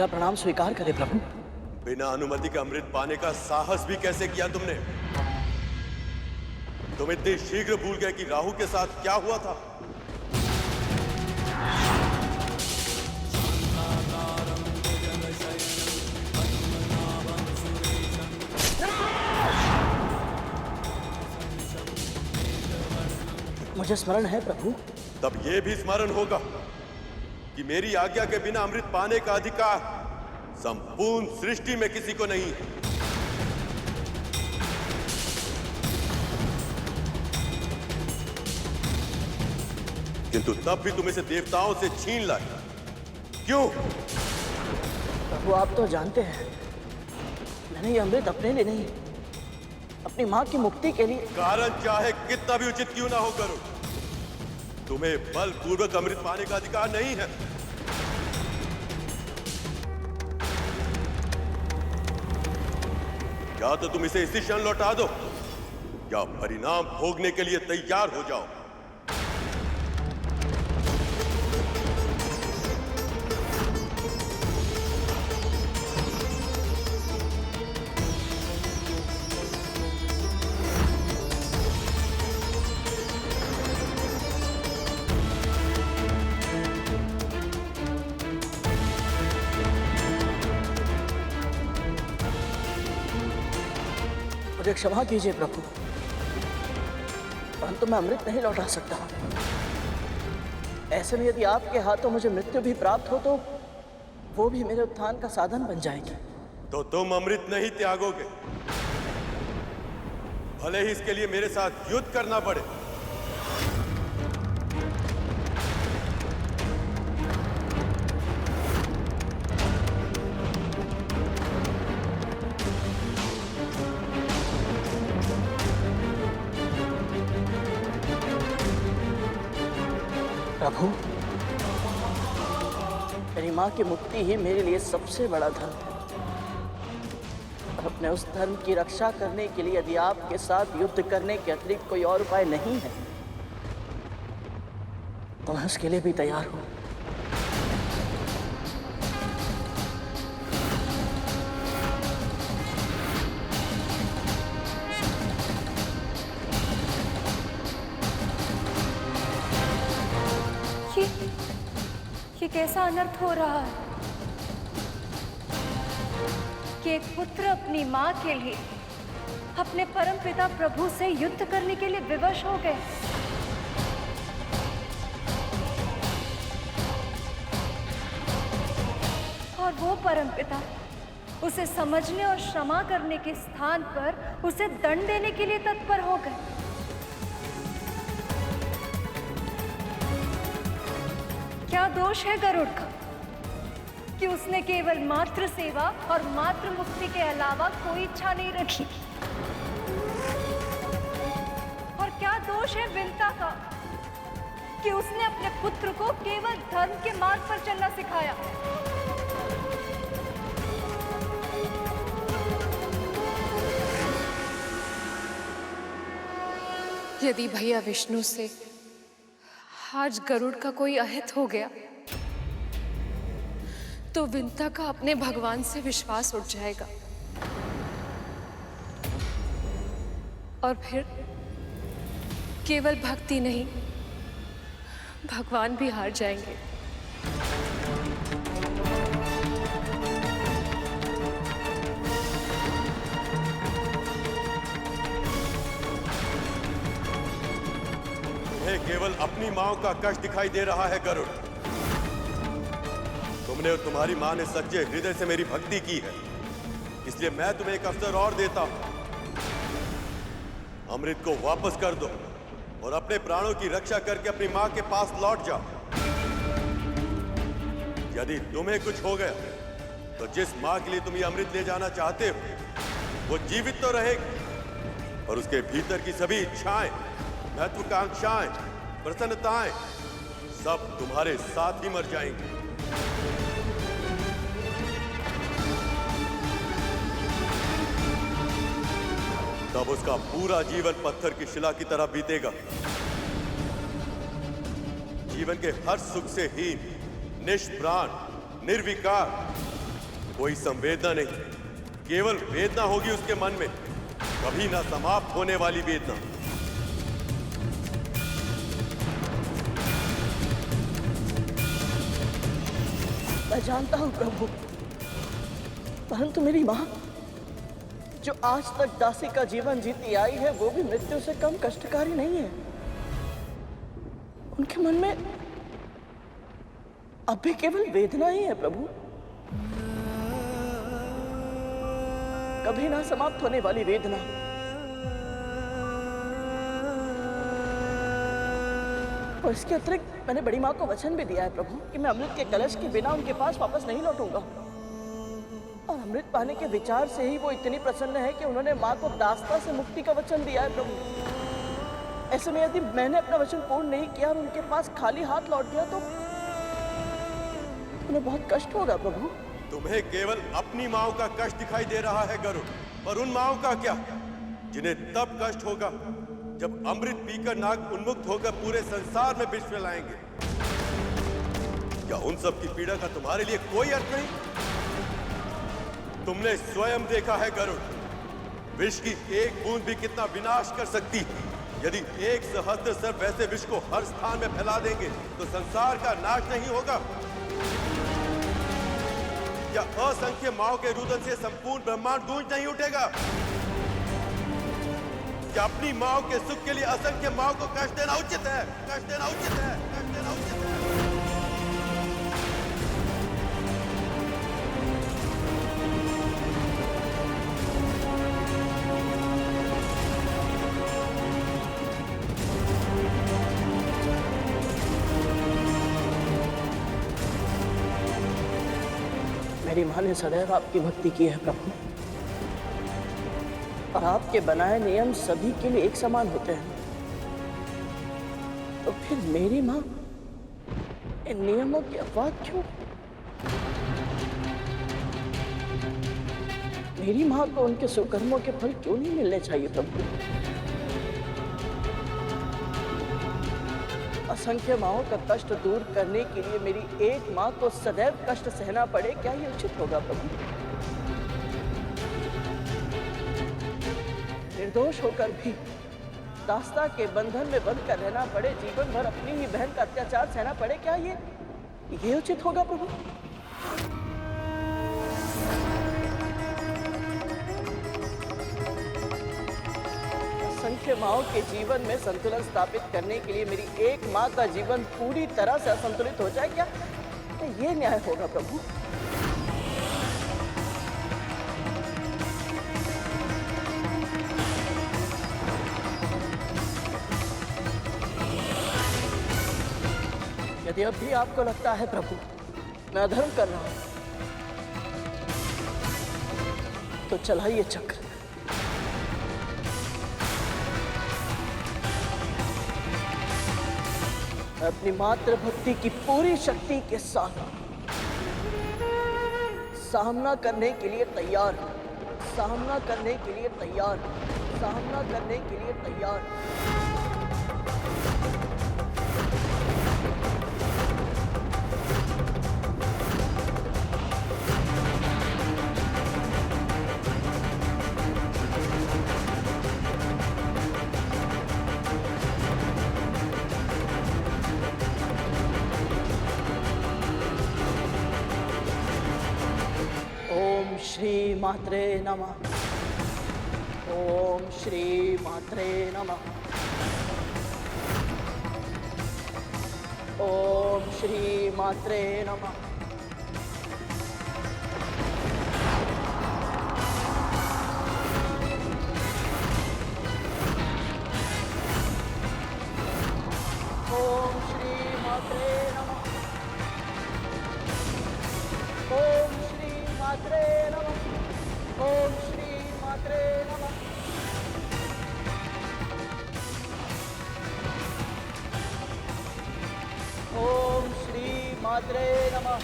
मेरा प्रणाम स्वीकार करें प्रभु। बिना अनुमति के अमृत पाने का साहस भी कैसे किया तुमने? तुम इतनी शीघ्र भूल गए कि राहु के साथ क्या हुआ था? मुझे स्मरण है प्रभु। तब यह भी स्मरण होगा कि मेरी आज्ञा के बिना अमृत पाने का अधिकार संपूर्ण सृष्टि में किसी को नहीं है। किंतु तब भी तुम इसे देवताओं से छीन लाए, क्यों? प्रभु आप तो जानते हैं मैंने ये अमृत अपने लिए नहीं, अपनी मां की मुक्ति के लिए। कारण चाहे कितना भी उचित क्यों ना हो करो, तुम्हें बलपूर्वक अमृत पाने का अधिकार नहीं है। या तो तुम इसे इसी क्षण लौटा दो या परिणाम भोगने के लिए तैयार हो जाओ। मुझे क्षमा कीजिए प्रभु, परंतु मैं अमृत नहीं लौटा सकता। ऐसे में यदि आपके हाथों मुझे मृत्यु भी प्राप्त हो तो वो भी मेरे उत्थान का साधन बन जाएगी। तो तुम अमृत नहीं त्यागोगे, भले ही इसके लिए मेरे साथ युद्ध करना पड़े। प्रभु मेरी मां की मुक्ति ही मेरे लिए सबसे बड़ा धर्म है, और अपने उस धर्म की रक्षा करने के लिए यदि आपके साथ युद्ध करने के अतिरिक्त कोई और उपाय नहीं है तो मैं उसके लिए भी तैयार हूं। ये कैसा अनर्थ हो रहा है कि एक पुत्र अपनी मां के लिए अपने परमपिता प्रभु से युद्ध करने के लिए विवश हो गए। और वो परमपिता उसे समझने और क्षमा करने के स्थान पर उसे दंड देने के लिए तत्पर हो गए। क्या दोष है गरुड़ का कि उसने केवल मातृ सेवा और मातृ मुक्ति के अलावा कोई इच्छा नहीं रखी? और क्या दोष है विंता का कि उसने अपने पुत्र को केवल धर्म के मार्ग पर चलना सिखाया? यदि भैया विष्णु से आज गरुड़ का कोई अहित हो गया तो विंता का अपने भगवान से विश्वास उठ जाएगा और फिर केवल भक्ति नहीं, भगवान भी हार जाएंगे। केवल अपनी मां का कष्ट दिखाई दे रहा है गरुड़। तुमने और तुम्हारी मां ने सच्चे हृदय से मेरी भक्ति की है, इसलिए मैं तुम्हें एक अवसर और देता हूं। अमृत को वापस कर दो और अपने प्राणों की रक्षा करके अपनी मां के पास लौट जाओ। यदि तुम्हें कुछ हो गया तो जिस मां के लिए तुम ये अमृत ले जाना चाहते हो वो जीवित तो रहेगी, और उसके भीतर की सभी इच्छाएं, महत्वाकांक्षाएं, प्रसन्नताएं सब तुम्हारे साथ ही मर जाएंगी। तब उसका पूरा जीवन पत्थर की शिला की तरह बीतेगा। जीवन के हर सुख से हीन, निष्प्राण, निर्विकार, कोई संवेदना नहीं, केवल वेदना होगी उसके मन में, कभी ना समाप्त होने वाली वेदना। मैं जानता हूं प्रभु, परंतु मेरी मां जो आज तक दासी का जीवन जीती आई है वो भी मृत्यु से कम कष्टकारी नहीं है। उनके मन में अब भी केवल वेदना ही है प्रभु, कभी ना समाप्त होने वाली वेदना। और इसके अतिरिक्त मैंने बड़ी माँ को वचन भी दिया है प्रभु कि मैं अमृत के कलश के बिना उनके पास वापस नहीं लौटूंगा। और अमृत पाने के विचार से ही वो इतनी प्रसन्न है कि उन्होंने माँ को दास्ता से मुक्ति का वचन दिया है प्रभु। ऐसे में यदि मैंने अपना वचन पूर्ण नहीं किया और उनके पास खाली हाथ लौट गया तो उन्हें बहुत कष्ट होगा प्रभु। तुम्हें केवल अपनी माओ का कष्ट दिखाई दे रहा है गरुड़, पर उन माओ का क्या, जिन्हें तब कष्ट होगा जब अमृत पीकर नाग उन्मुक्त होकर पूरे संसार में विष फैलाएंगे। क्या उन सब की पीड़ा का तुम्हारे लिए कोई अर्थ नहीं? तुमने स्वयं देखा है गरुड़, विष की एक बूंद भी कितना विनाश कर सकती है। यदि 1 सहस्त्र सर्प वैसे विष को हर स्थान में फैला देंगे तो संसार का नाश नहीं होगा? या असंख्य माओ के रुदन से संपूर्ण ब्रह्मांड गूंज नहीं उठेगा? क्या अपनी माओ के सुख के लिए असंख्य माओ को कष्ट देना उचित है? कष्ट देना उचित है? कष्ट देना उचित है? मेरी माँ ने सदैव आपकी भक्ति की है प्रभु, और आपके बनाए नियम सभी के लिए एक समान होते हैं। तो फिर मेरी माँ इन नियमों की अपवाद क्यों? मेरी माँ को उनके सुकर्मों के फल क्यों नहीं मिलने चाहिए प्रभु? असंख्य माओं का कष्ट दूर करने के लिए मेरी एक माँ को सदैव कष्ट सहना पड़े, क्या ये उचित होगा प्रभु? निर्दोष होकर भी दास्ता के बंधन में बंध कर रहना पड़े, जीवन भर अपनी ही बहन का अत्याचार सहना पड़े, क्या ये उचित होगा प्रभु? असंख्य माओं के जीवन में संतुलन स्थापित करने के लिए मेरी एक माँ का जीवन पूरी तरह से असंतुलित हो जाए, क्या ये न्याय होगा प्रभु? यदि अब भी आपको लगता है प्रभु मैं अधर्म कर रहा हूं, तो चलाइए चक्र। अपनी मातृ भक्ति की पूरी शक्ति के साथ सामना करने के लिए तैयार, सामना करने के लिए तैयार, सामना करने के लिए तैयार। श्री मात्रे नमः। ओम श्री मात्रे नमः। ओम श्री मात्रे नमः। ओम श्री मात्रे नमः। ओम श्री मात्रे नमः। ओम श्री मात्रे नमः। ओम श्री मात्रे नमः।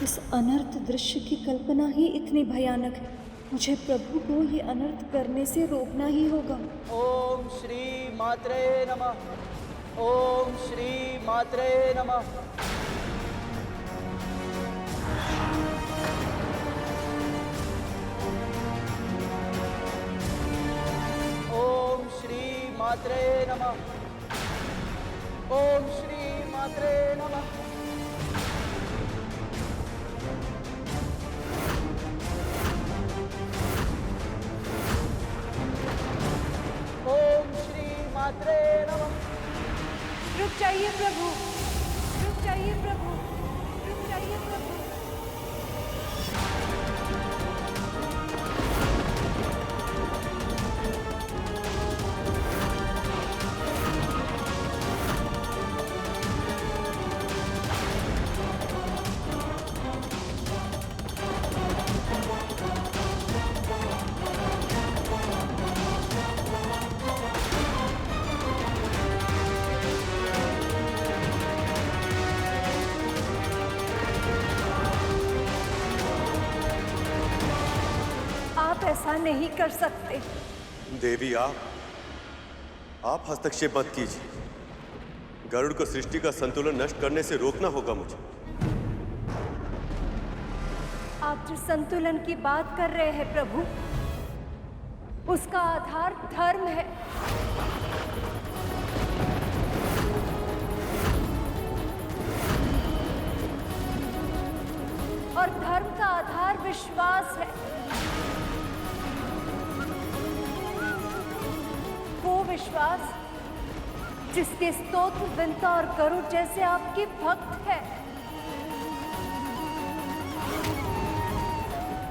इस अनर्थ दृश्य की कल्पना ही इतनी भयानक है। मुझे प्रभु को ये अनर्थ करने से रोकना ही होगा। ओम श्री मात्रे नमः। ओम श्री मात्रे नमः। ओम श्री मात्रे नमः। ओम श्री मात्रे नमः। ओम श्री मात्रे नमः। रुक जाइए प्रभु, रुक जाइए प्रभु, रुक जाइए प्रभु। आप ऐसा नहीं कर सकते। देवी, आप हस्तक्षेप मत कीजिए। गरुड़ को सृष्टि का संतुलन नष्ट करने से रोकना होगा मुझे। आप जो संतुलन की बात कर रहे हैं प्रभु, उसका आधार धर्म है। और धर्म का आधार विश्वास है। वो विश्वास जिसके स्तोत्र विंता और गरुड़ जैसे आपके भक्त है।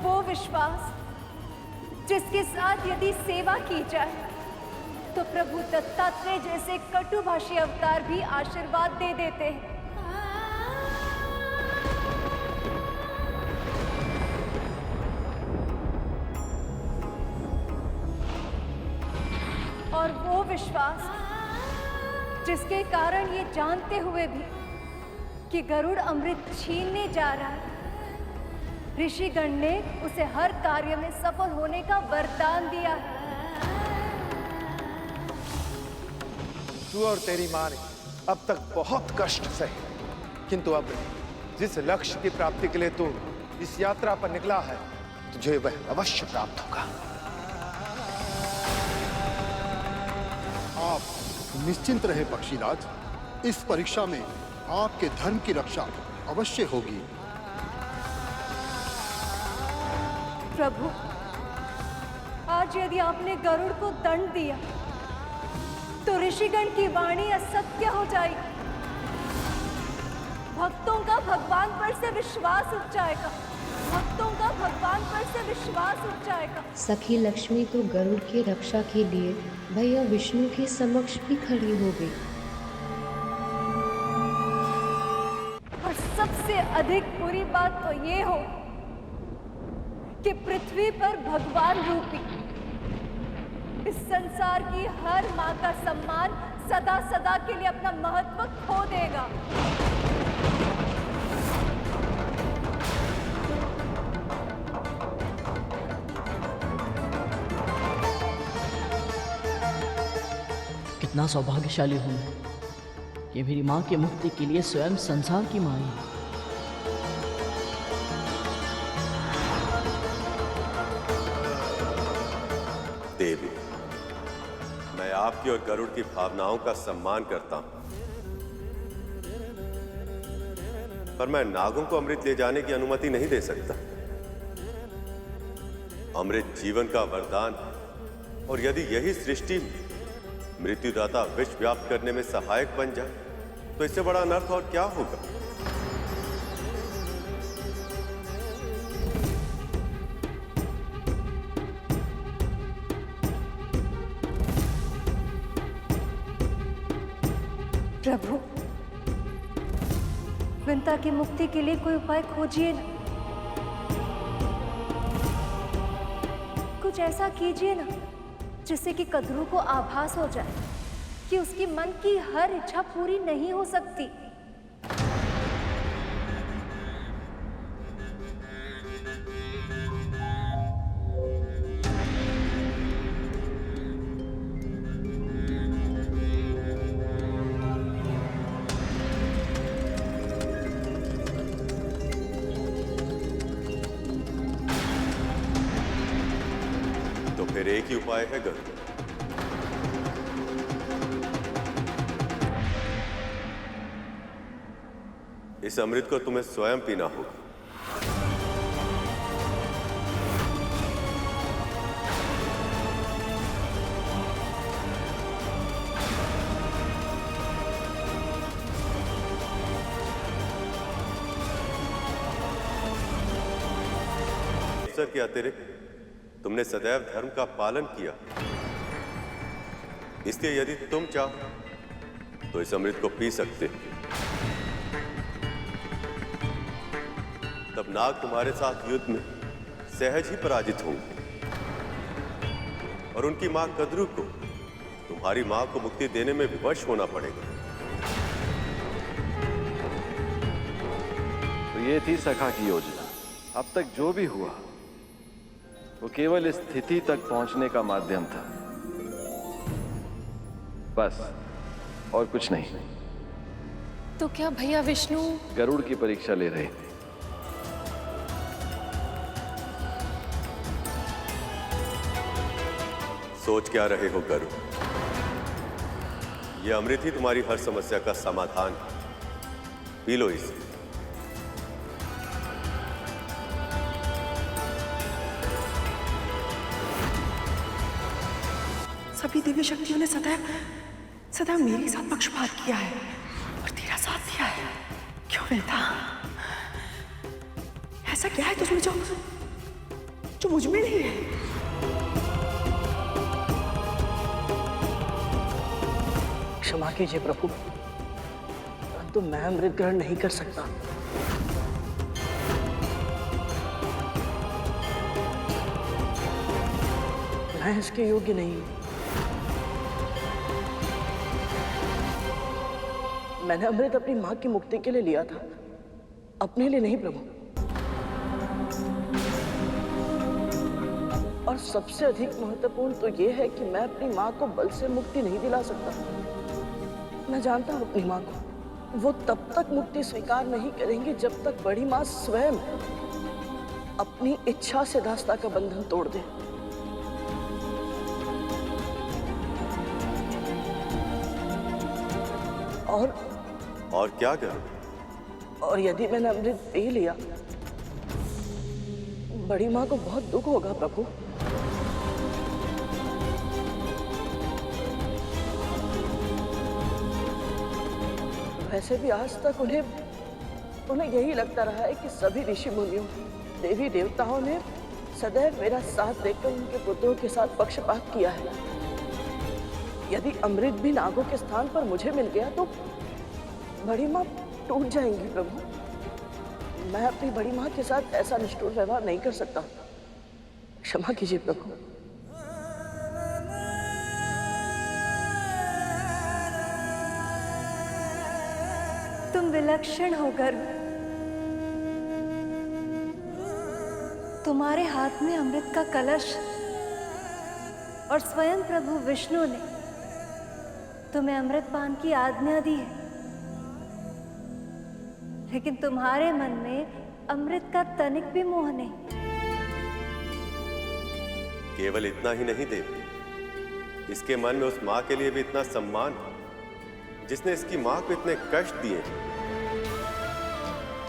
वो विश्वास जिसके साथ यदि सेवा की जाए तो प्रभु दत्तात्रेय जैसे कटुभाषी अवतार भी आशीर्वाद दे देते हैं। और वो विश्वास जिसके कारण ये जानते हुए भी कि गरुड़ अमृत छीनने जा रहा है, ऋषिगण ने उसे हर कार्य में सफल होने का वरदान दिया है। तू और तेरी माँ ने अब तक बहुत कष्ट सहे, किंतु अब जिस लक्ष्य की प्राप्ति के लिए तू इस यात्रा पर निकला है, तुझे वह अवश्य प्राप्त होगा। आप निश्चिंत रहे पक्षीराज, इस परीक्षा में आपके धर्म की रक्षा अवश्य होगी। प्रभु, आज यदि आपने गरुड़ को दंड दिया तो ऋषिगण की वाणी असत्य हो जाएगी। भक्तों का भगवान पर से विश्वास उठ जाएगा। भक्तों का भगवान पर से विश्वास उठ जाएगा। सखी लक्ष्मी तो गरुड़ की रक्षा के लिए भैया विष्णु के समक्ष भी खड़ी हो गई। और सबसे अधिक बुरी बात तो ये हो कि पृथ्वी पर भगवान रूपी इस संसार की हर माँ का सम्मान सदा सदा के लिए अपना महत्व खो देगा। कितना सौभाग्यशाली हूं मैं कि मेरी माँ की मुक्ति के लिए स्वयं संसार की माँ है। देवी, मैं आपकी और गरुड़ की भावनाओं का सम्मान करता हूं, पर मैं नागों को अमृत ले जाने की अनुमति नहीं दे सकता। अमृत जीवन का वरदान है, और यदि यही सृष्टि मृत्युदाता विश्व व्याप्त करने में सहायक बन जाए तो इससे बड़ा अनर्थ और क्या होगा। प्रभु, विंता की मुक्ति के लिए कोई उपाय खोजिए ना। कुछ ऐसा कीजिए ना जिससे कि कद्रू को आभास हो जाए कि उसकी मन की हर इच्छा पूरी नहीं हो सकती। फिर एक ही उपाय है गरुड़। इस अमृत को तुम्हें स्वयं पीना होगा। अवसर के अतिरिक्त तुमने सदैव धर्म का पालन किया, इसलिए यदि तुम चाहो तो इस अमृत को पी सकते हो। तब नाग तुम्हारे साथ युद्ध में सहज ही पराजित होंगे और उनकी मां कद्रू को तुम्हारी मां को मुक्ति देने में विवश होना पड़ेगा। तो ये थी सखा की योजना। अब तक जो भी हुआ वो केवल इस स्थिति तक पहुंचने का माध्यम था, बस और कुछ नहीं। तो क्या भैया विष्णु गरुड़ की परीक्षा ले रहे थे। सोच क्या रहे हो गरुड़? यह अमृत ही तुम्हारी हर समस्या का समाधान है। पी लो इसे। सभी दिव्य शक्तियों ने सदैव सदैव मेरे साथ पक्षपात किया है और तेरा साथ दिया है। क्यों वेदा? ऐसा क्या है तुझमें जो मुझ में नहीं है? क्षमा कीजिए प्रभु, परंतु मैं अमृत ग्रहण नहीं कर सकता। मैं इसके योग्य नहीं हूं। मैंने अमृत अपनी मां की मुक्ति के लिए लिया था, अपने लिए नहीं प्रभु। और सबसे अधिक महत्वपूर्ण तो यह है कि मैं अपनी मां को बल से मुक्ति नहीं दिला सकता। मैं जानता हूं अपनी मां को, वो तब तक मुक्ति स्वीकार नहीं करेंगी जब तक बड़ी मां स्वयं अपनी इच्छा से दास्ता का बंधन तोड़ दे। और क्या करूं? और यदि मैंने अमृत पी लिया, बड़ी मां को बहुत दुख होगा प्रभु। वैसे भी आज तक उन्हें यही लगता रहा है कि सभी ऋषि मुनियों, देवी देवताओं ने सदैव मेरा साथ देकर उनके पुत्रों के साथ पक्षपात किया है। यदि अमृत भी नागों के स्थान पर मुझे मिल गया तो बड़ी मां टूट जाएंगी प्रभु। मैं अपनी बड़ी मां के साथ ऐसा निष्ठुर व्यवहार नहीं कर सकता। क्षमा कीजिए प्रभु। तुम विलक्षण हो गरुड़। तुम्हारे हाथ में अमृत का कलश और स्वयं प्रभु विष्णु ने तुम्हें अमृत पान की आज्ञा दी है, लेकिन तुम्हारे मन में अमृत का तनिक भी मोह नहीं। केवल इतना ही नहीं देवी, इसके मन में उस मां के लिए भी इतना सम्मान जिसने इसकी मां को इतने कष्ट दिए।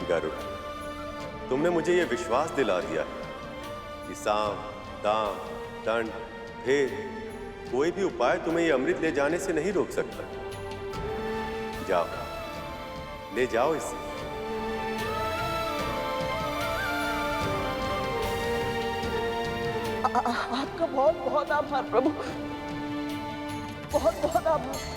गरुड़, तुमने मुझे यह विश्वास दिला दिया कि साम, दाम, दंड, भेद, कोई भी उपाय तुम्हें यह अमृत ले जाने से नहीं रोक सकता। जाओ, ले जाओ इसे। आपका बहुत बहुत आभार प्रभु, बहुत बहुत आभार।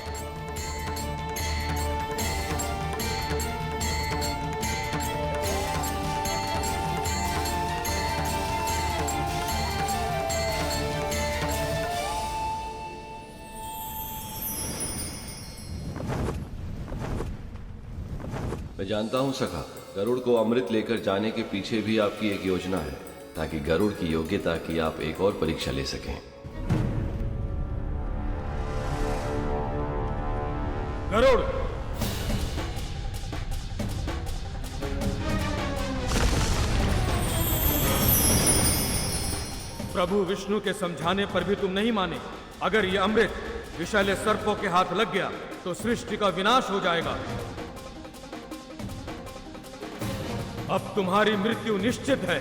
मैं जानता हूं सखा, गरुड़ को अमृत लेकर जाने के पीछे भी आपकी एक योजना है, ताकि गरुड़ की योग्यता की आप एक और परीक्षा ले सकें। गरुड़, प्रभु विष्णु के समझाने पर भी तुम नहीं माने। अगर ये अमृत विषैले सर्पों के हाथ लग गया तो सृष्टि का विनाश हो जाएगा। अब तुम्हारी मृत्यु निश्चित है।